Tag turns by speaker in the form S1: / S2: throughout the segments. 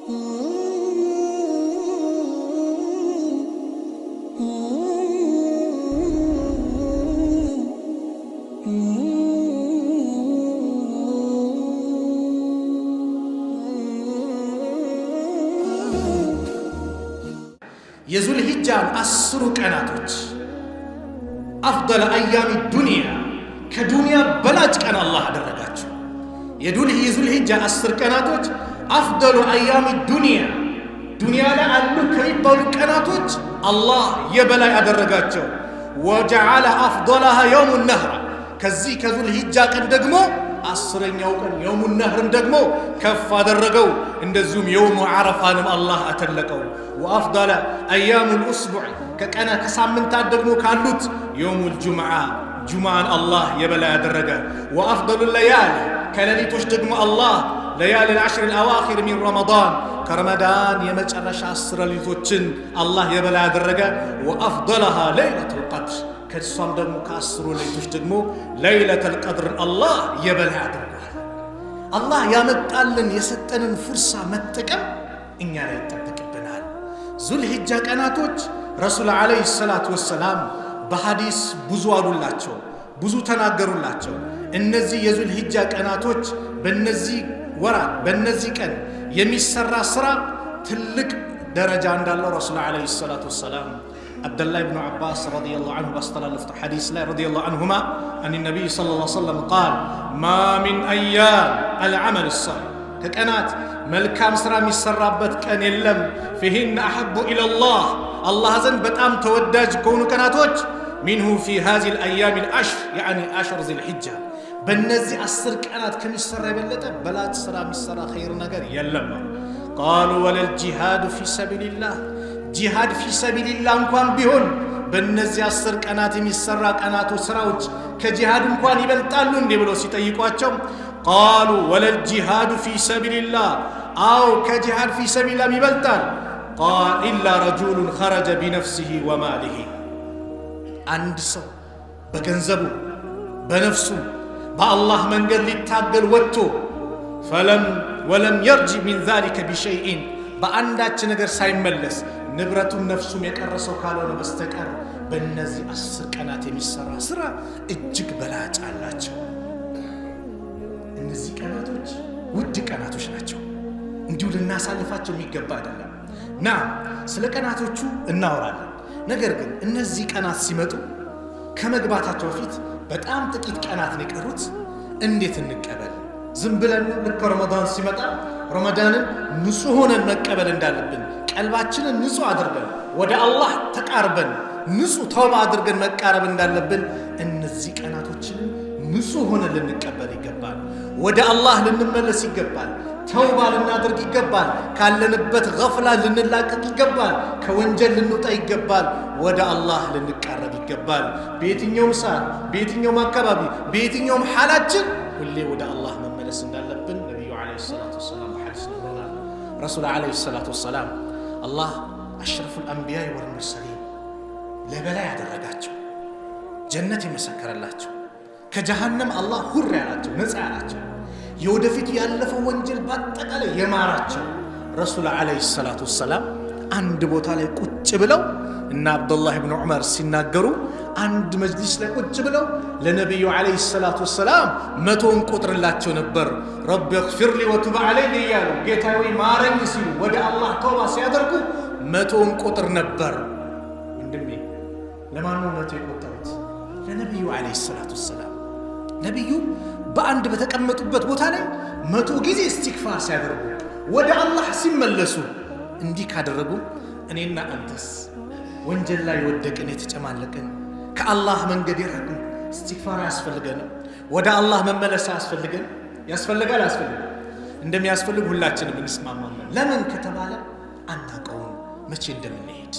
S1: የዙል ሂጃን 10 ቀናቶች አፍደል አያሚ ዱንያ ከዱንያ በላጭ ቀን አላህ አደረጋቸው። የዙል ሂጃ 10 ቀናቶች አፍደሉ አያሚ ዱንያ ላይ አሉ ከሚባሉ ቀናቶች አላህ የበላይ አደረጋቸው። ወጀዐለ አፍደለሃ የውሙ ነህር ከዚህ ከዙል ሂጃ ቀን ደግሞ 10ኛው ቀን የውሙ ነህርን ደግሞ ከፍ አደረገው። እንደዚሁም የውሙ ዓረፋንም አላህ አተለቀው። ወአፍደለ አያሙል ኡስቡዕ ከሳምንታት ደግሞ ካሉት የውሙል ጁምዓን አላህ የበላይ አደረገ። ወአፍደሉ ለያሊ ከሌሊቶች ደግሞ አላህ ለያሊ العشر الأواخر من رمضان ከረመዳን የመጨረሻ 10 ሌሊቶችን አላህ የበላይ አደረገ። ወአፍደለሃ ለይለቱል ቀድር ከሷም ደግሞ ከ10 ሌሊቶች ደግሞ ለይለቱል ቀድር አላህ የበላይ አድርጓል። አላህ ያመጣልን የሰጠንን ፍርሳ መጠቀም እኛ ላይ ይጠበቅብናል። ዙል ሂጃ ቀናቶች ረሱል ዓለይሂ ሰላቱ ወሰላም በሐዲስ ብዙ አሉላቸው፣ ብዙ ተናገሩላቸው። እነዚህ የዙል ሂጃ ቀናቶች በእነዚህ ወራት በእነዚህ ቀን የሚሰራ ስራ ትልቅ ደረጃ እንዳለው ረሱል ዓለይሂ ሰላቱ ወሰላም አብደላህ ብኑ ዓባስ ረዲየላሁ ዐንሁ ባስተላለፉት ሐዲስ ላይ ረዲየላሁ ዐንሁማ አን ነቢይ ሰለላሁ ዐለይሂ ወሰለም ቃል ማ ሚን አያም አልዓመል ሳሊህ ከቀናት መልካም ስራ የሚሰራበት ቀን የለም ፊሂን አሐቡ ኢለላህ አላህ ዘንድ በጣም ተወዳጅ ከሆኑ ቀናቶች ሚንሁ ፊ ሃዚሂ አልአያም አልዐሽር ያዕኒ አሽር ዚል ሂጃ በእነዚህ 10 ቀናት ከሚሰራ የበለጠ በላጭ ስራ የሚሰራ ኸይር ነገር የለም። ቃሉ ወለል ጂሃዱ ፊ ሰቢልላህ ጂሃድ ፊ ሰቢልላህ እንኳን ቢሆን በእነዚህ 10 ቀናት የሚሰራ ቀናቶች ስራዎች ከጂሃድ እንኳን ይበልጣሉ እንዴ ብለው ሲጠይቋቸው ቃሉ ወለል ጂሃዱ ፊ ሰቢልላህ አው ከጂሃድ ፊ ሰቢልላህ ይበልጣል። ቃል ኢላ ረጁሉን ኸረጀ ቢነፍሲሂ ወማሊሂ አንድ ሰው በገንዘቡ በነፍሱ በአላህ መንገድ ሊታገል ወጥቶ ወለም የርጅ ሚን ዛሊከ ቢሸይኢን በአንዳች ነገር ሳይመለስ ንብረቱን ነፍሱም የቀረሰው ካልሆነ በስተቀር በእነዚህ 10 ቀናት የሚሰራ ስራ እጅግ በላጭ አላቸው። እነዚህ ቀናቶች ውድ ቀናቶች ናቸው። እንዲሁ ልናሳልፋቸው የሚገባ አይደለም። ስለ ቀናቶቹ እናወራለን። ነገር ግን እነዚህ ቀናት ሲመጡ ከመግባታቸው በፊት በጣም ጥቂት ቀናት ነው የቀሩት። እንዴት እንቀበል? ዝም ብለን ልክ ረመዳን ሲመጣ ረመዳንን ንጹህ ሆነን መቀበል እንዳለብን ቀልባችንን ንጹህ አድርገን ወደ አላህ ተቃርበን ንጹህ ተውባ አድርገን መቃረብ እንዳለብን እነዚህ ቀናቶችን ንጹህ ሆነን ልንቀበል ይገባል። ወደ አላህ ልንመለስ ይገባል። ተውባ ልናደርግ ይገባል። ካለንበት ገፍላ ልንላቀቅ ይገባል። ከወንጀል ልንወጣ ይገባል። ወደ አላህ ልንቃረብ ይገባል። በየትኛውም ሰዓት፣ በየትኛውም አካባቢ፣ በየትኛውም ሐላችን ሁሌ ወደ አላህ መመለስ እንዳለብን ነቢዩ ዓለይሂ ሰላቱ ወሰላም በሐዲስ ነግረውናል። ረሱል ዓለይሂ ሰላቱ ወሰላም አላህ አሽረፉል አንቢያ ወልሙርሰሊን ለበላይ ያደረጋቸው ጀነት የመሰከረላቸው ከጀሃነም አላህ ሁር ያላቸው ነፃ ያላቸው የወደፊት ያለፈው ወንጀል በአጠቃላይ የማራቸው ረሱል ዓለይሂ ሰላቱ ወሰላም አንድ ቦታ ላይ ቁጭ ብለው እና አብዱላህ ብን ዑመር ሲናገሩ አንድ መጅሊስ ላይ ቁጭ ብለው ለነቢዩ ዓለይሂ ሰላቱ ወሰላም 100ን ቆጥርላቸው ነበር። ረቢ እግፊር ሊ ወቱብ ዓለይ እያሉ ጌታዬ ማረኝ ሲሉ ወደ አላህ ተውባ ሲያደርጉ 100ን ቆጥር ነበር። ወንድሜ ለማን ነው 100 የቆጠሩት? ለነቢዩ ዓለይሂ ሰላቱ ወሰላም። ነቢዩ በአንድ በተቀመጡበት ቦታ ላይ 100 ጊዜ እስቲግፋር ሲያደርጉ ወደ አላህ ሲመለሱ እንዲህ ካደረጉ እኔና አንተስ ወንጀል ላይ ወደቅን የተጨማለቅን ከአላህ መንገድ የራቅን እስቲግፋር አያስፈልገንም? ወደ አላህ መመለስ ያስፈልጋል? እንደሚያስፈልግ ሁላችንም እንስማማለን። ለምን ከተባለ አናውቀውም መቼ እንደምንሄድ።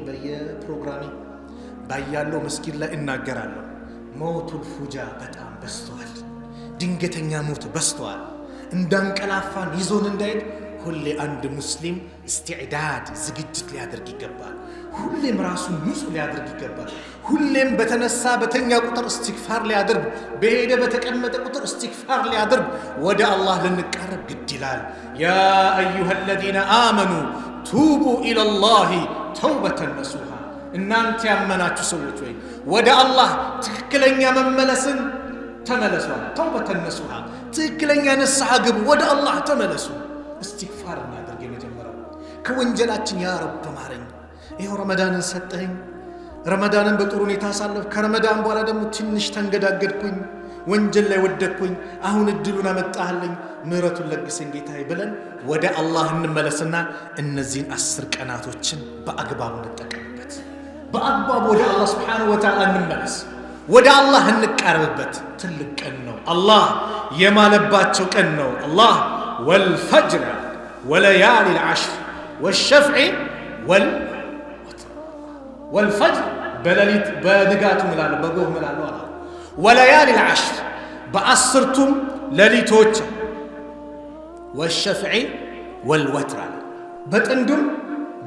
S1: በየፕሮግራሜ ባያለው መስጊድ ላይ እናገራለሁ። ሞቱል ፉጃ በጣም በዝተዋል። ድንገተኛ ሞት በዝተዋል። እንዳንቀላፋን ይዞን እንዳይሄድ ሁሌ አንድ ሙስሊም استعداد ዝግጅት ሊያደርግ ይገባል። ሁሌም ራሱን ንጹህ ሊያደርግ ይገባል። ሁሌም በተነሳ በተኛ ቁጥር استغفار ሊያደርግ፣ በሄደ በተቀመጠ ቁጥር استغفار ሊያደርግ፣ ወደ አላህ ልንቀርብ ግድ ይላል። يا ايها الذين امنوا توبوا الى الله توبة نصوحا እናንተ ያመናችሁ ሰዎች ወይ ወደ አላህ ትክክለኛ መመለስን ተመለሱ። توبة نصوحا ትክክለኛ ንስሐ ግቡ፣ ወደ አላህ ተመለሱ። استغفار እናድርግ። የመጀመሪያው ከወንጀላችን ያ ረብ ማረኝ። ይሄው ረመዳንን ሰጠኝ፣ ረመዳንን በጥሩ ሁኔታ አሳለፍ። ከረመዳን በኋላ ደግሞ ትንሽ ተንገዳገድኩኝ፣ ወንጀል ላይ ወደቅኩኝ። አሁን እድሉን አመጣህልኝ፣ ምህረቱን ለግሰኝ ጌታዬ ብለን ወደ አላህ እንመለስና እነዚህን 10 ቀናቶችን በአግባቡ እንጠቀምበት። በአግባቡ ወደ አላህ Subhanahu Wa Ta'ala እንመለስ፣ ወደ አላህ እንቀርብበት። ትልቅ ቀን ነው፣ አላህ የማለባቸው ቀን ነው። አላህ ወልፈጅር ወለያሊ العشر والشفع والفجر በሌሊት በንጋቱ ምላለ በጎህ ምላለ አላ ወለያሊ العشر በአስርቱም ሌሊቶች والشفع والوتر በጥንዱም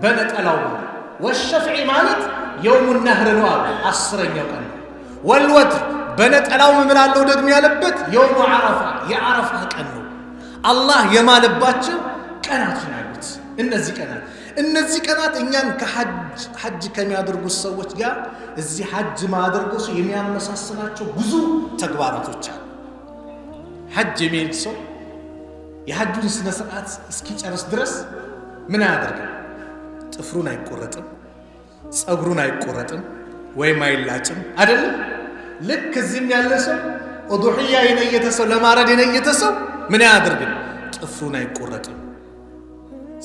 S1: በነጠላው والشفع ማለት يوم النهر ነው አለ 10ኛው ቀን ነው። والوتر በነጠላው ምላለው ደግሞ ያለበት يوم عرفة የዓረፋ ቀን ነው። አላህ የማለባቸው ቀናት ናቸው እነዚህ ቀናት እኛን ከሐጅ ከሚያደርጉ ሰዎች ጋር እዚህ ሐጅ ማድረጉ የሚያመሳስላቸው ብዙ ተግባራቶች አሉ። ሐጅ የሚሄድ ሰው የሐጁን ስነ ስርዓት እስኪጨርስ ድረስ ምን ያደርጋል? ጥፍሩን አይቆረጥም፣ ጸጉሩን አይቆረጥም ወይም አይላጭም አይደለም። ልክ እዚህም ያለ ሰው ኡዱህያ የነየተ ሰው ለማረድ የነየተ ሰው ምን ያደርጋል? ጥፍሩን አይቆረጥም፣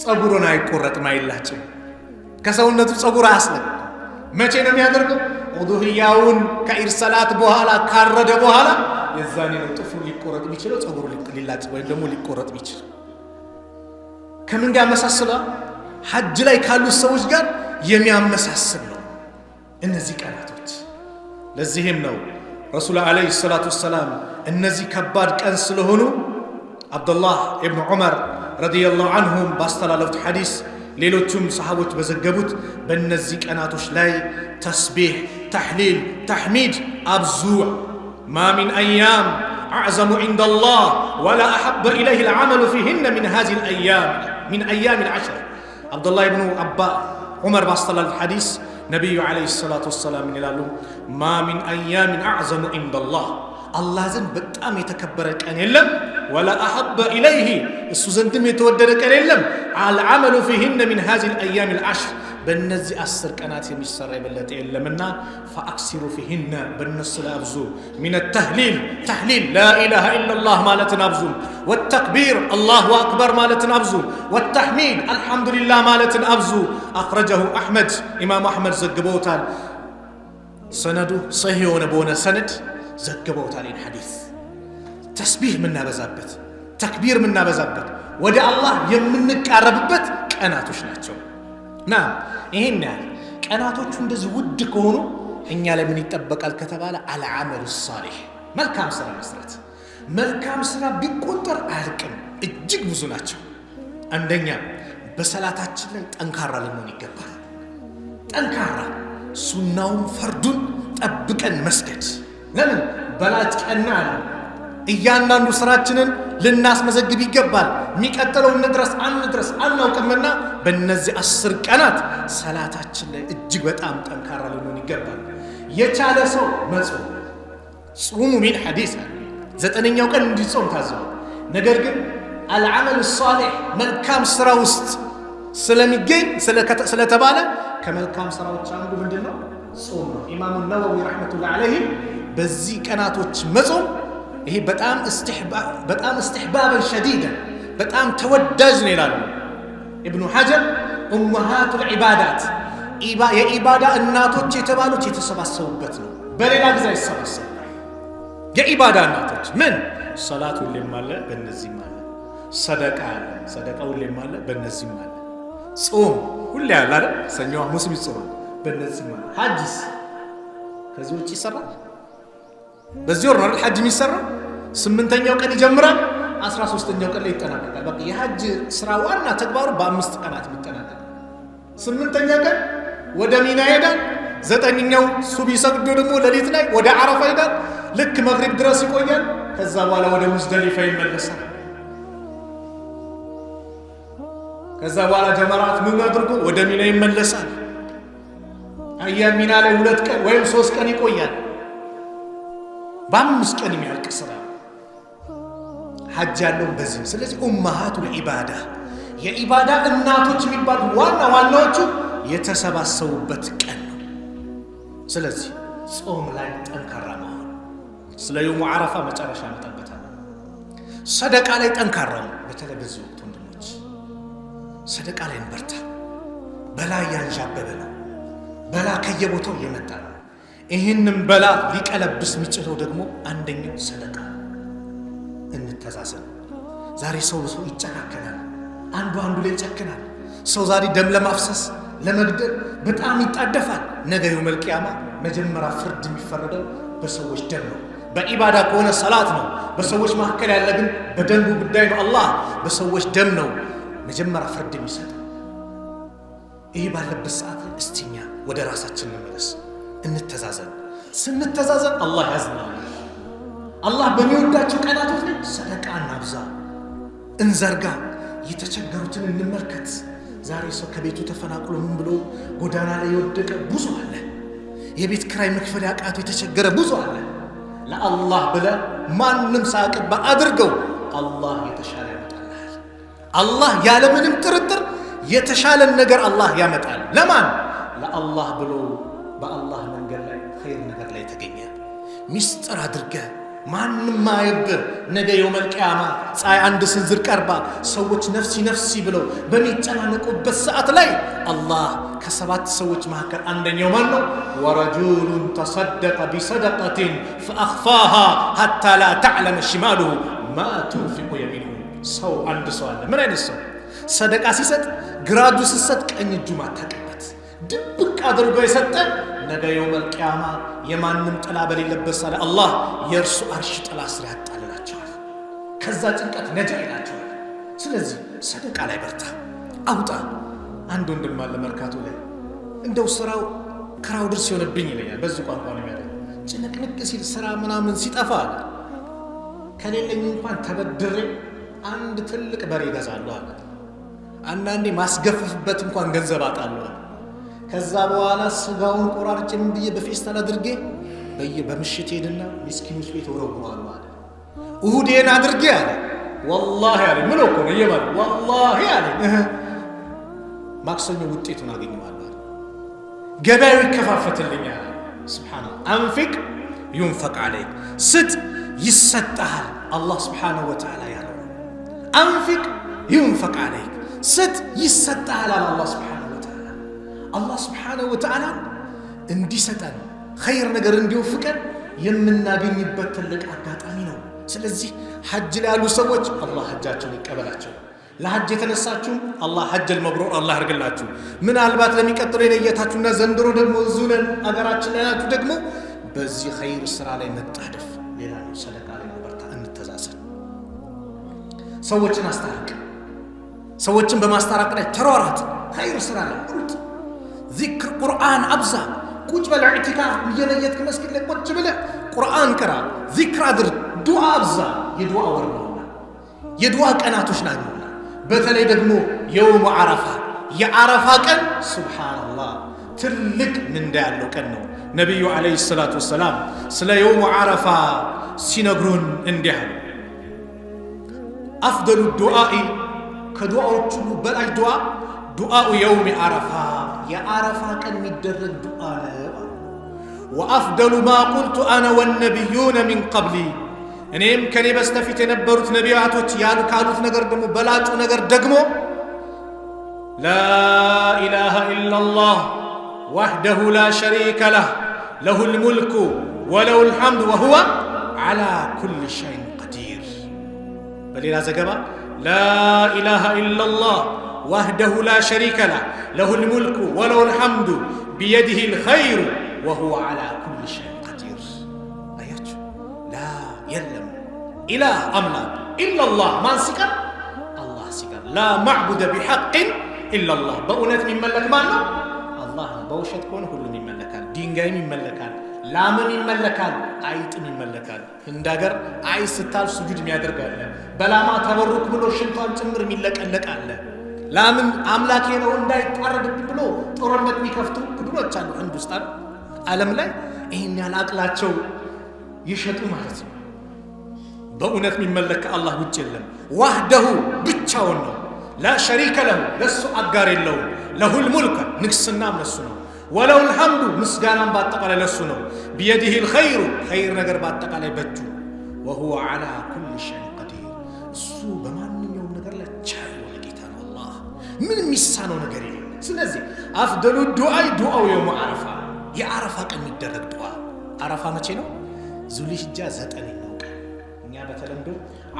S1: ጸጉሩን አይቆረጥም፣ አይላጭም። ከሰውነቱ ጸጉር አያስለቅም። መቼ ነው የሚያደርገው? ኡዱህያውን ከኢርሰላት በኋላ ካረደ በኋላ የዛኔ ነው ጥፍሩ ሊቆረጥ የሚችለው፣ ጸጉሩ ሊላጭ ወይም ደግሞ ሊቆረጥ የሚችለው። ከምን ጋር ያመሳስላል? ሐጅ ላይ ካሉ ሰዎች ጋር የሚያመሳስል ነው እነዚህ ቀናቶች። ለዚህም ነው ረሱል አለይሂ ሰላቱ ወሰላም እነዚህ ከባድ ቀን ስለሆኑ አብዱላህ ኢብኑ ዑመር ረዲየላሁ ዐንሁም ባስተላለፉት ሐዲስ ሌሎቹም ሰሃቦች በዘገቡት በእነዚህ ቀናቶች ላይ ተስቢህ፣ ተህሊል፣ ተህሚድ አብዙ። ማ ሚን አያም አዕዘሙ ዒንደላህ ወላ አሐበ ኢለይሂ ልዓመሉ ፊሂነ ሚን ሃዚሂል አያም ሚን አያሚል ዐሽር። አብዱላህ ኢብኑ ዑመር ባስተላለፉት ሐዲስ ነቢዩ ዓለይሂ ሰላቱ ወሰላም ይላሉ፣ ማ ሚን አያሚን አዕዘሙ ዒንደላህ አላህ ዘንድ በጣም የተከበረ ቀን የለም፣ ወላ አሐበ ኢለይሂ እሱ ዘንድም የተወደደ ቀን የለም፣ አልዓመሉ ፊሂነ ሚን ሃዚሂል አያሚል ዐሽር በእነዚህ 10 ቀናት የሚሰራ የበለጠ የለምና ፈአክሲሩ ፊሂነ በእነሱ ላይ አብዙ። ሚነ ተህሊል ተህሊል ላኢላሃ ኢለላህ ማለትን አብዙ፣ ወተክቢር አላሁ አክበር ማለትን አብዙ፣ ወተሕሚድ አልሐምዱሊላህ ማለትን አብዙ። አኽረጀሁ አሕመድ ኢማሙ አሕመድ ዘግበውታል። ሰነዱ ሰሂህ የሆነ በሆነ ሰነድ ዘግበውታል። ይህን ሐዲስ ተስቢህ የምናበዛበት፣ ተክቢር የምናበዛበት፣ ወደ አላህ የምንቃረብበት ቀናቶች ናቸው። ና ይሄን ያህል ቀናቶቹ እንደዚህ ውድ ከሆኑ እኛ ላይ ምን ይጠበቃል ከተባለ አልዓመሉ ሷሊህ መልካም ስራ መስራት። መልካም ስራ ቢቆጠር አያልቅም፣ እጅግ ብዙ ናቸው። አንደኛ በሰላታችን ላይ ጠንካራ ልንሆን ይገባል። ጠንካራ ሱናውን ፈርዱን ጠብቀን መስገድ። ለምን በላጭ ቀና አለ። እያንዳንዱ ስራችንን ልናስመዘግብ ይገባል። የሚቀጥለው እንድረስ አንድረስ አናውቅምና በእነዚህ 10 ቀናት ሰላታችን ላይ እጅግ በጣም ጠንካራ ልንሆን ይገባል። የቻለ ሰው መጾም ጾሙ ሚን ሐዲስ 9ኛው ቀን እንዲጾም ታዘው። ነገር ግን አልዓመል ሷሊህ መልካም ስራ ውስጥ ስለሚገኝ ስለተባለ ከመልካም ስራዎች አንዱ ምንድነው? ጾም ነው። ኢማሙ ነወዊ ረሕመቱላህ ዐለይሂ በዚህ ቀናቶች መጾም ይሄ በጣም እስትሕባበን ሸዲደን በጣም ተወዳጅ ነው ይላሉ ኢብኑ ሐጀር። ኡመሃቱል ዒባዳት የኢባዳ እናቶች የተባሉት የተሰባሰቡበት ነው። በሌላ ጊዜ አይሰባሰቡ የኢባዳ እናቶች ምን ሰላት ሁሌም አለ፣ በእነዚህም አለ። ሰደቃ አለ፣ ሰደቃ ሁሌም አለ፣ በእነዚህም አለ። ጾም ሁሌ አለ አይደል? ሰኞ ሐሙስ ይጾማል፣ በእነዚህም አለ። ሐጅስ ከዚህ ውጭ ይሰራል? በዚህ ወር ነው ሐጅ የሚሰራው። 8ኛው ቀን ይጀምራል፣ 13ኛው ቀን ላይ ይጠናቀቃል። በቃ የሐጅ ስራ ዋና ተግባሩ በ5 ቀናት የሚጠናቀቅ። 8ኛ ቀን ወደ ሚና ይሄዳል። 9ኛው ሱቢ ሰግዶ ደግሞ ሌሊት ላይ ወደ አረፋ ይሄዳል። ልክ መግሪብ ድረስ ይቆያል። ከዛ በኋላ ወደ ሙዝደሊፋ ይመለሳል። ከዛ በኋላ ጀመራት ምን አድርጎ ወደ ሚና ይመለሳል። አያም ሚና ላይ 2 ቀን ወይም 3 ቀን ይቆያል። በ5 ቀን የሚያልቅ ስራ ሐጅ ያለው በዚህ። ስለዚህ ኡማሃቱል ኢባዳ የኢባዳ እናቶች የሚባሉ ዋናዎቹ የተሰባሰቡበት ቀን ነው። ስለዚህ ጾም ላይ ጠንካራ መሆን፣ ስለ የውሙ ዓረፋ መጨረሻ መጠበታል። ሰደቃ ላይ ጠንካራ ነው። በተለይ በዚህ ወቅት ወንድሞች ሰደቃ ላይ እንበርታ። በላ ያንዣበበ ነው። በላ ከየቦታው እየመጣ ነው። ይህንም በላ ሊቀለብስ የሚችለው ደግሞ አንደኛው ሰደቃ። እንተዛዘን። ዛሬ ሰው ይጨካከናል፣ አንዱ ላይ ይጨክናል። ሰው ዛሬ ደም ለማፍሰስ ለመግደል በጣም ይጣደፋል። ነገ የውመል ቂያማ መጀመሪያ ፍርድ የሚፈረደው በሰዎች ደም ነው። በኢባዳ ከሆነ ሰላት ነው። በሰዎች መካከል ያለ ግን በደንቡ ጉዳይ ነው። አላህ በሰዎች ደም ነው መጀመሪያ ፍርድ የሚሰጠው። ይህ ባለበት ሰዓት እስቲኛ ወደ ራሳችን እንመለስ፣ እንተዛዘን። ስንተዛዘን አላህ ያዝናል። አላህ በሚወዳቸው ቀናቶች ላይ ሰደቃ እናብዛ፣ እንዘርጋ፣ የተቸገሩትን እንመልከት። ዛሬ ሰው ከቤቱ ተፈናቅሎ ምን ብሎ ጎዳና ላይ የወደቀ ብዙ አለ። የቤት ክራይ መክፈል ያቃተው የተቸገረ ብዙ አለ። ለአላህ ብለህ ማንም ሳያቀባ አድርገው፣ አላህ የተሻለ ያመጣልሃል። አላህ ያለምንም ጥርጥር የተሻለን ነገር አላህ ያመጣል። ለማን? ለአላህ ብሎ በአላህ መንገድ ላይ ኸይር ነገር ላይ ተገኘ ሚስጥር አድርገህ ማንም ማየብህ። ነገ የውመል ቂያማ ፀሐይ 1 ስንዝር ቀርባ ሰዎች ነፍሲ ነፍሲ ብለው በሚጨናነቁበት ሰዓት ላይ አላህ ከ7 ሰዎች መካከል አንደኛው ማን ነው? ወረጁሉን ተሰደቀ ቢሰደቀትን ፈአኽፋሃ ሐታ ላ ተዕለመ ሽማሉሁ ማ ቱንፊቁ የሚኑሁ። ሰው አንድ ሰው አለ። ምን አይነት ሰው? ሰደቃ ሲሰጥ ግራ እጁ ሲሰጥ ቀኝ እጁ ማታውቅበት ድብቅ አድርጎ የሰጠ ነገ የውመል ቂያማ የማንም ጥላ በሌለበት ሳለ አላህ የእርሱ አርሽ ጥላ ስር ያጣልላቸዋል። ከዛ ጭንቀት ነጃ ይላቸዋል። ስለዚህ ሰደቃ ላይ በርታ፣ አውጣ። አንድ ወንድም አለ መርካቶ ላይ እንደው ስራው ክራው ድርስ ሲሆንብኝ ይለኛል። በዚህ ቋንቋ ነው ያለው። ጭንቅንቅ ሲል ስራ ምናምን ሲጠፋ አለ ከሌለኝ እንኳን ተበድሬ አንድ ትልቅ በሬ እገዛለሁ አለ። አንዳንዴ ማስገፈፍበት እንኳን ገንዘብ አጣለሁ። ከዛ በኋላ ስጋውን ቆራርጬ ምን ብዬ በፌስታል አድርጌ በምሽት ሄድና ምስኪኖች ቤት ወረውራለሁ አለ። እሁዴን አድርጌ አለ ወላሂ አለ ምን እኮ ነው የማል ወላሂ አለ ማክሰኞ ውጤቱን አገኘዋለሁ አለ። ገበያው ይከፋፈትልኛል። ሱብሃንአላህ። አንፊቅ ዩንፈቅ አለይክ፣ ስጥ ይሰጣል። አላህ ሱብሃነሁ ወተዓላ ያለው አንፊቅ ዩንፈቅ አለይክ፣ ስጥ ይሰጣል አለ አላህ ሱብሃነሁ ወተዓላ። አላህ ሱብሃነሁ ወተዓላ እንዲሰጠን ኸይር ነገር እንዲወፍቀን የምናገኝበት ትልቅ አጋጣሚ ነው። ስለዚህ ሐጅ ላይ ያሉ ሰዎች አላህ ሐጃቸውን ይቀበላቸው። ለሐጅ የተነሳችሁ አላህ ሐጀል መብሩር አላህ ያርግላችሁ። ምናልባት ለሚቀጥለው የነየታችሁና ዘንድሮ ደግሞ ዙነን አገራችን ላይ ናችሁ ደግሞ በዚህ ኸይር ስራ ላይ መጣደፍ ሌላ ነው። ሰደቃ ላይ በርታ፣ እንተዛዘን። ሰዎችን አስታርቅ፣ ሰዎችን በማስታረቅ ላይ ተሯሯጥ። ኸይር ስራ ላይ ሩጥ፣ ዚክር ቁርአን አብዛ። ቁጭ በል ኢዕቲካፍ እየነየትክ መስጊድ ላይ ቁጭ ብለህ ቁርአን ቅራ፣ ዚክር አድርግ፣ ዱዓ አብዛ። የዱዓ ወር ነውና የዱዓ ቀናቶች ናቸውና በተለይ ደግሞ የውሙ ዓረፋ የዓረፋ ቀን ሱብሃንአላህ ትልቅ ምንዳ ያለው ቀን ነው። ነቢዩ ዓለይሂ ሰላቱ ወሰላም ስለ የውሙ ዓረፋ ሲነግሩን እንዲህ አሉ። አፍደሉ ዱዓኢ ከዱዓዎች ሁሉ በላይ ዱዓ ዱዓኡ የውሚ ዓረፋ የዓረፋ ቀን የሚደረግ ዱዓ ነው። ወአፍደሉ ማ ቁልቱ አነ ወነቢዩነ ሚን ቀብሊ እኔም ከኔ በስተፊት የነበሩት ነቢያቶች ካሉት ነገር ደግሞ በላጩ ነገር ደግሞ ላኢላሃ ኢላላህ ወህደሁ ላ ሸሪከ ለህ ለሁል ሙልኩ ወለሁል ሐምድ ወሁወ ዐላ ኩሊ ሸይን ቀዲር። በሌላ ዘገባ ላኢላሃ ኢላላህ ወህደሁ ላ ሸሪከ ለህ ለሁል ሙልኩ ወለሁል ሐምዱ ቢየዲሂል ኸይሩ ወሁወ ዐላ ኩሊ ሸይን ቀዲር። አያችሁ፣ ላ የለም ኢላህ አምላክ ኢላላህ ማን ሲቀር አላህ ሲቀር ላ ማዕቡደ ቢሐቅን ኢላላህ በእውነት የሚመለክ ማን ነው አላህ ነው በውሸት ከሆነ ሁሉም ይመለካል ድንጋይም ይመለካል ላምም ይመለካል አይጥም ይመለካል እንዳገር አይጥ ስታል ስጁድ የሚያደርጋለ በላማ ተበሩክ ብሎ ሽንቷን ጭምር የሚለቀለቃለ ላምን አምላኬ ነው እንዳይጣረድብኝ ብሎ ጦርነት የሚከፍቱ ቡድኖች አሉ ህንዱስታን ዓለም ላይ ይሄን ያህል አቅላቸው ይሸጡ ማለት ነው በእውነት የሚመለክ አላህ ውጭ የለም ዋህደሁ ብቻውን ነው ላ ሸሪከ ለሁ ለሱ አጋር የለው ለሁል ሙልክ ንግስናም ለሱ ነው ወለው الحمد ምስጋናም በአጠቃላይ ለሱ ነው بيده الخير خير ነገር በአጠቃላይ በእጁ وهو على كل شيء قدير እሱ በማንኛውም ነገር ላይ ቻይ የሆነ ጌታ ነው አላህ ምንም የሚሳነው ነገር የለም ስለዚህ አፍደሉ ዱዓይ ዱዓው የውም አረፋ የአረፋ ቀን የሚደረግ ዱዓ አረፋ መቼ ነው ዙልሂጃ 9ኛው ቀን እኛ በተለምዶ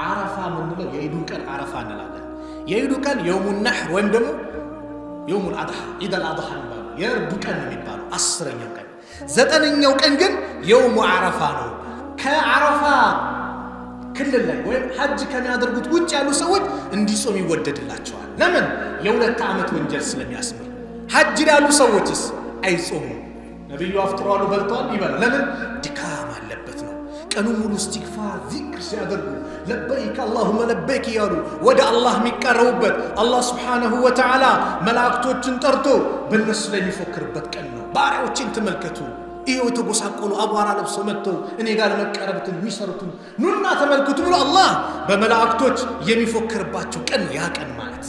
S1: አረፋ ምንለው የኢዱን ቀን አረፋ እንላለን የኢዱ ቀን የውሙ ነህር ወይም ደግሞ የውሙ አድሃ ኢድ አልአድሃ ነው የእርዱ ቀን የሚባለው 10ኛው ቀን 9ኛው ቀን ግን የውሙ አረፋ ነው ከአረፋ ክልል ላይ ወይም ሐጅ ከሚያደርጉት ውጭ ያሉ ሰዎች እንዲጾም ይወደድላቸዋል ለምን የሁለት ዓመት ወንጀል ስለሚያስምር ሐጅ ያሉ ሰዎችስ አይጾሙ ነብዩ አፍጥሯሉ በልቷል ይበላል ለምን ድካም አለበት ነው ቀኑ ሙሉ ኢስቲግፋር ዚክር ሲያደርጉ ለበይክ አላሁመ ለበይክ ያሉ ወደ አላህ የሚቀርቡበት አላህ Subhanahu Wa Ta'ala መላእክቶችን ጠርቶ በእነሱ ላይ የሚፎክርበት ቀን ነው ባሪያዎችን ተመልከቱ ይሄው ተጎሳቆሉ አቧራ ለብሰው መጥተው እኔ ጋር ለመቀረብትን የሚሰሩትን ኑና ተመልከቱ ብሎ አላህ በመላእክቶች የሚፎክርባቸው ቀን ነው ያ ቀን ማለት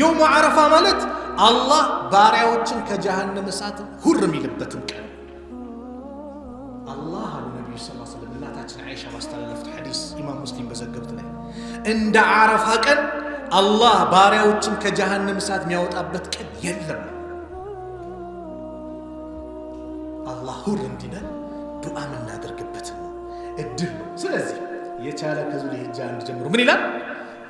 S1: የውም አረፋ ማለት አላህ ባሪያዎችን ከጀሃነም እሳት ሁር የሚልበትን ቀን አላህ አሉ ነብዩ ሰለላሁ ዐለይሂ ወሰለም እናታችን አይሻ ባስተላለፉት ሐዲስ ኢማም ሙስሊም በዘገቡት ላይ እንደ አረፋ ቀን አላህ ባሪያዎችን ከጀሃነም እሳት የሚያወጣበት ቀን የለም አላህ ሁር እንዲነን ዱዓ የምናደርግበት ነው እድል ነው ስለዚህ የቻለ ከዙልሂጃ አንድ ጀምሮ ምን ይላል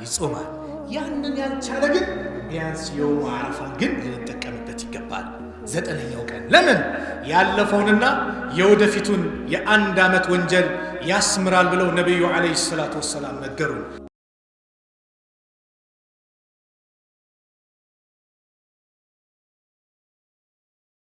S1: ይጾማል ያንን ያልቻለ ግን ቢያንስ የውም አረፋን ግን ልንጠቀምበት ይገባል 9ኛው ቀን ለምን ያለፈውንና የወደፊቱን የአንድ ዓመት ወንጀል ያስምራል ብለው ነብዩ አለይሂ ሰላቱ ወሰለም ነገሩን